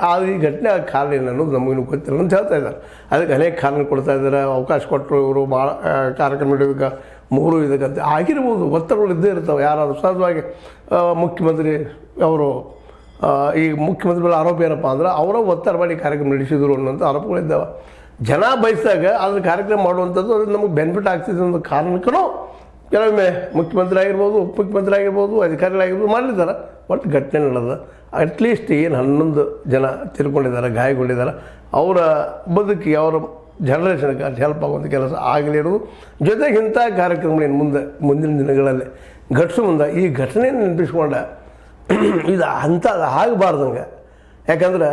ಆದರೆ ಈ ಘಟನೆ ಆಗ ಕಾರಣ ಏನು ಅನ್ನೋದು ನಮಗಿನ್ನೂ ಗೊತ್ತಿಲ್ಲ ಅಂತ ಹೇಳ್ತಾ ಇದ್ದಾರೆ. ಅದಕ್ಕೆ ಅನೇಕ ಕಾರಣ ಕೊಡ್ತಾ ಇದ್ದಾರೆ. ಅವಕಾಶ ಕೊಟ್ಟರು ಇವರು ಭಾಳ ಕಾರ್ಯಕ್ರಮ ಇಡೋದಕ್ಕೆ 3 ಇದಕ್ಕಂತ ಆಗಿರ್ಬೋದು. ಒತ್ತಡಗಳು ಇದ್ದೇ ಇರ್ತಾವೆ. ಯಾರಾದರೂ ಸಹಜವಾಗಿ ಮುಖ್ಯಮಂತ್ರಿ ಅವರು ಈ ಮುಖ್ಯಮಂತ್ರಿಗಳ ಆರೋಪ ಏನಪ್ಪ ಅಂದ್ರೆ ಅವರ ಒತ್ತಡ ಮಾಡಿ ಕಾರ್ಯಕ್ರಮ ನಡೆಸಿದರು ಅನ್ನೋಂಥ ಆರೋಪಗಳಿದ್ದಾವೆ. ಜನ ಬಯಸಿದಾಗ ಅದ್ರ ಕಾರ್ಯಕ್ರಮ ಮಾಡುವಂಥದ್ದು ಅದು ನಮಗೆ ಬೆನಿಫಿಟ್ ಆಗ್ತಿದೆ ಅನ್ನೋ ಕಾರಣಕ್ಕೂ ಕೆಲವೊಮ್ಮೆ ಮುಖ್ಯಮಂತ್ರಿ ಆಗಿರ್ಬೋದು, ಉಪಮುಖ್ಯಮಂತ್ರಿ ಆಗಿರ್ಬೋದು, ಅಧಿಕಾರಿಗಳಾಗಿರ್ಬೋದು ಮಾಡಿದ್ದಾರೆ. ಒಟ್ಟು ಘಟನೆ ನಡೆದ. ಅಟ್ಲೀಸ್ಟ್ ಏನು 11 ಜನ ತಿರ್ಕೊಂಡಿದ್ದಾರೆ, ಗಾಯಗೊಂಡಿದ್ದಾರೆ. ಅವರ ಬದುಕಿಗೆ ಅವರ ಜನರೇಷನ್ಗೆ ಅದು ಹೆಲ್ಪ್ ಆಗುವಂಥ ಕೆಲಸ ಆಗಲಿ ಇರೋದು. ಜೊತೆಗೆ ಇಂಥ ಕಾರ್ಯಕ್ರಮಗಳೇನು ಮುಂದಿನ ದಿನಗಳಲ್ಲಿ ಘಟಿಸೋ ಮುಂದೆ ಈ ಘಟನೆಯನ್ನು ನೆನಪಿಸ್ಕೊಂಡ ಇದು ಅಂಥದ್ದು ಆಗಬಾರ್ದಂಗೆ. ಯಾಕಂದ್ರೆ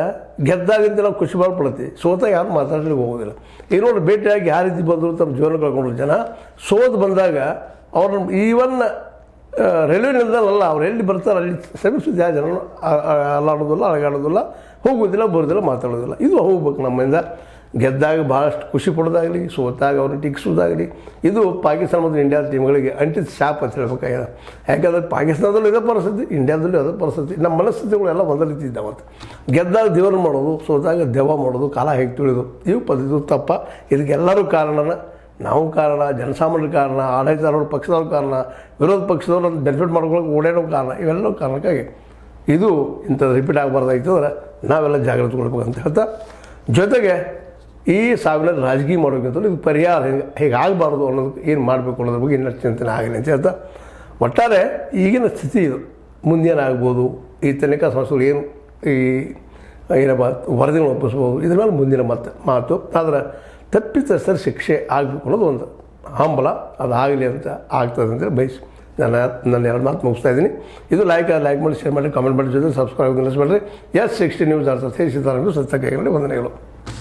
ಗೆದ್ದಾಗಿಂತ ನಾವು ಖುಷಿ ಪಡ್ತೀವಿ, ಸೋತಾಗ ಯಾರು ಮಾತಾಡ್ಲಿಕ್ಕೆ ಹೋಗೋದಿಲ್ಲ. ಈಗ ನೋಡಿ ಭೇಟಿಯಾಗಿ ಯಾವ ರೀತಿ ಬಂದರು ತಮ್ಮ ಜೀವನ ಕಳ್ಕೊಂಡ್ರು ಜನ. ಸೋತು ಬಂದಾಗ ಅವ್ರನ್ನ ಈವನ್ ರೈಲ್ವೆ ನಿಲ್ದಾಣಲ್ಲ, ಅವ್ರು ಎಲ್ಲಿ ಬರ್ತಾರೆ ಅಲ್ಲಿ ಶ್ರಮಿಸಿದ ಯಾವ ಜನ ಅಲ್ಲಾಡೋದಿಲ್ಲ, ಅಳಗಾಡೋದಿಲ್ಲ, ಹೋಗೋದಿಲ್ಲ, ಬರೋದಿಲ್ಲ, ಮಾತಾಡೋದಿಲ್ಲ. ಇದು ಹೋಗ್ಬೇಕು ನಮ್ಮಿಂದ. ಗೆದ್ದಾಗ ಭಾಳಷ್ಟು ಖುಷಿ ಪಡೋದಾಗಲಿ, ಸೋತಾಗ ಅವ್ರನ್ನ ಟೀಕಿಸೋದಾಗಲಿ ಇದು ಪಾಕಿಸ್ತಾನ ಮತ್ತು ಇಂಡಿಯಾದ ಟೀಮ್ಗಳಿಗೆ ಅಂಟಿದ ಶಾಪ್ ಅಂತ ಹೇಳ್ಬೇಕಾಗಿದೆ. ಯಾಕಂದರೆ ಪಾಕಿಸ್ತಾನದಲ್ಲೂ ಇದೇ ಪರಿಸ್ಥಿತಿ, ಇಂಡಿಯಾದಲ್ಲೂ ಅದೇ ಪರಿಸ್ಥಿತಿ. ನಮ್ಮ ಮನಸ್ಥಿತಿಗಳೆಲ್ಲ ಒಂದೇ ರೀತಿ ಇದ್ದಾವೆ. ಮತ್ತು ಗೆದ್ದಾಗ ದೇವರು ಮಾಡೋದು, ಸೋತಾಗ ದೆವ್ವ ಮಾಡೋದು, ಕಾಲ ಹೇಗೆ ತಿಳಿದು ಇವು ಪದ್ಧತಿ ತಪ್ಪ. ಇದಕ್ಕೆಲ್ಲರೂ ಕಾರಣನ, ನಾವು ಕಾರಣ, ಜನಸಾಮಾನ್ಯರ ಕಾರಣ, ಆಡಳಿತಾರವ್ರ ಪಕ್ಷದವ್ರ ಕಾರಣ, ವಿರೋಧ ಪಕ್ಷದವ್ರು ಒಂದು ಬೆನಿಫಿಟ್ ಮಾಡ್ಕೊಳ್ಳೋಕೆ ಓಡಾಡೋ ಕಾರಣ. ಇವೆಲ್ಲವೂ ಕಾರಣಕ್ಕಾಗಿ ಇದು ಇಂಥದ್ದು ರಿಪೀಟ್ ಆಗಬಾರ್ದಾಗಿತ್ತಂದ್ರೆ ನಾವೆಲ್ಲ ಜಾಗೃತಿಗೊಳ್ಬೇಕು ಅಂತ ಹೇಳ್ತಾ, ಜೊತೆಗೆ ಈ ಸಾವಿನಲ್ಲಿ ರಾಜಕೀಯ ಮಾಡೋಕ್ಕಿಂತಲೂ ಇದು ಪರಿಹಾರ ಹೇಗೆ ಆಗಬಾರ್ದು ಅನ್ನೋದಕ್ಕೆ ಏನು ಮಾಡಬೇಕು ಅನ್ನೋದ್ರ ಬಗ್ಗೆ ಇನ್ನಷ್ಟು ಚಿಂತನೆ ಆಗಲಿ ಅಂತ ಹೇಳ್ತಾ, ಒಟ್ಟಾರೆ ಈಗಿನ ಸ್ಥಿತಿ ಇದು ಮುಂದೇನಾಗ್ಬೋದು, ಈ ತನಿಖಾ ಸಂಸ್ಥೆಗಳು ಏನು ಈ ಏನಪ್ಪ ವರದಿಗಳು ಒಪ್ಪಿಸ್ಬೋದು, ಇದ್ರ ಮೇಲೆ ಮುಂದಿನ ಮಾತು. ಆದರೆ ತಪ್ಪಿತಸ್ಥರ ಶಿಕ್ಷೆ ಆಗಬೇಕು ಅನ್ನೋದು ಒಂದು ಹಂಬಲ. ಅದು ಆಗಲಿ ಅಂತ ಆಗ್ತದೆ ಅಂತೇಳಿ ಬಯಸಿ ನನ್ನ 2 ಮಾತು ಮುಗಿಸ್ತಾ ಇದ್ದೀನಿ. ಇದು ಲೈಕ್ ಮಾಡಿ, ಶೇರ್ ಮಾಡಿ, ಕಾಮೆಂಟ್ ಮಾಡಿ, ಜೊತೆ ಸಬ್ಸ್ಕ್ರೈಬ್ ನಿಲ್ಲಿಸ್ಬೇಡ್ರಿ. S60 ನ್ಯೂಸ್ ಅರ್ಥ ಸೇರಿಸಿದ್ದಾರೆ ಸತ್ಯ ಕೈಗೊಂಡು ವಂದನೆಗಳು.